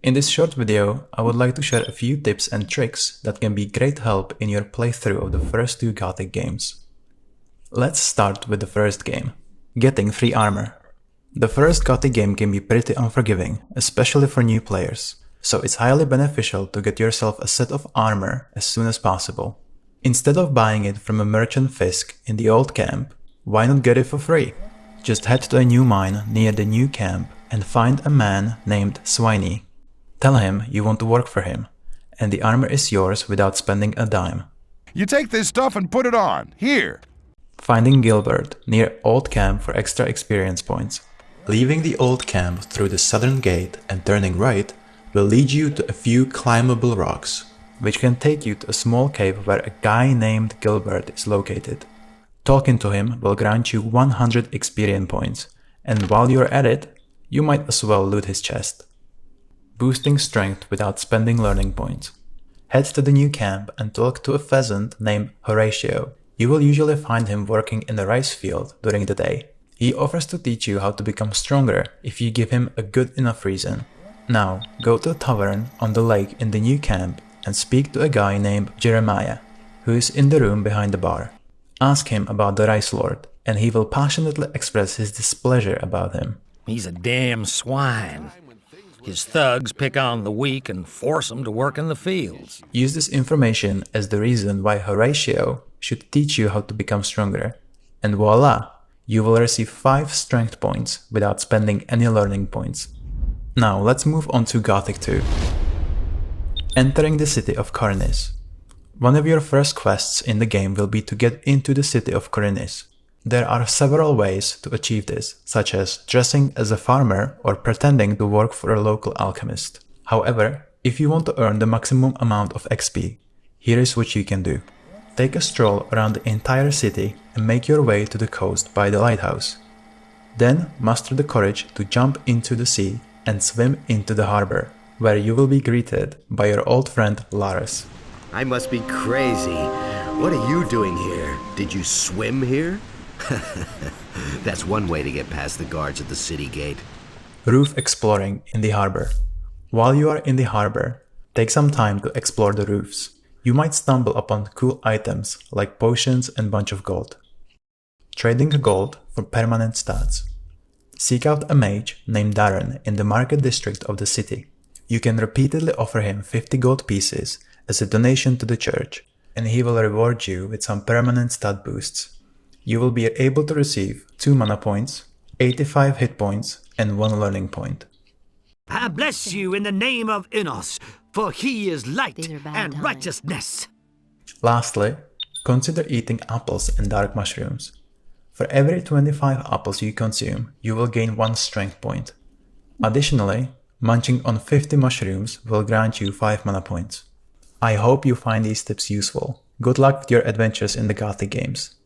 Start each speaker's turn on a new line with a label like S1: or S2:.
S1: In this short video, I would like to share a few tips and tricks that can be great help in your playthrough of the first two Gothic games. Let's start with the first game, getting free armor. The first Gothic game can be pretty unforgiving, especially for new players, so it's highly beneficial to get yourself a set of armor as soon as possible. Instead of buying it from a merchant Fisk in the old camp, why not get it for free? Just head to a new mine near the new camp and find a man named Swiney. Tell him you want to work for him, and the armor is yours without spending a dime.
S2: You take this stuff and put it on, here.
S1: Finding Gilbert near Old Camp for extra experience points. Leaving the Old Camp through the southern gate and turning right will lead you to a few climbable rocks, which can take you to a small cave where a guy named Gilbert is located. Talking to him will grant you 100 experience points, and while you're at it, you might as well loot his chest. Boosting strength without spending learning points. Head to the new camp and talk to a pheasant named Horatio. You will usually find him working in the rice field during the day. He offers to teach you how to become stronger if you give him a good enough reason. Now, go to a tavern on the lake in the new camp and speak to a guy named Jeremiah, who is in the room behind the bar. Ask him about the Rice Lord, and he will passionately express his displeasure about him.
S3: He's a damn swine. His thugs pick on the weak and force them to work in the fields.
S1: Use this information as the reason why Horatio should teach you how to become stronger. And voila, you will receive 5 strength points without spending any learning points. Now let's move on to Gothic 2. Entering the city of Cornice. One of your first quests in the game will be to get into the city of Cornice. There are several ways to achieve this, such as dressing as a farmer or pretending to work for a local alchemist. However, if you want to earn the maximum amount of XP, here is what you can do. Take a stroll around the entire city and make your way to the coast by the lighthouse. Then muster the courage to jump into the sea and swim into the harbor, where you will be greeted by your old friend Laris.
S4: I must be crazy. What are you doing here? Did you swim here? That's one way to get past the guards at the city gate.
S1: Roof exploring in the harbor. While you are in the harbor, take some time to explore the roofs. You might stumble upon cool items like potions and bunch of gold. Trading gold for permanent stats. Seek out a mage named Darren in the market district of the city. You can repeatedly offer him 50 gold pieces as a donation to the church, and he will reward you with some permanent stat boosts. You will be able to receive 2 mana points, 85 hit points, and 1 learning point.
S5: I bless you in the name of Innos, for he is light and righteousness.
S1: Lastly, consider eating apples and dark mushrooms. For every 25 apples you consume, you will gain 1 strength point. Additionally, munching on 50 mushrooms will grant you 5 mana points. I hope you find these tips useful. Good luck with your adventures in the Gothic games.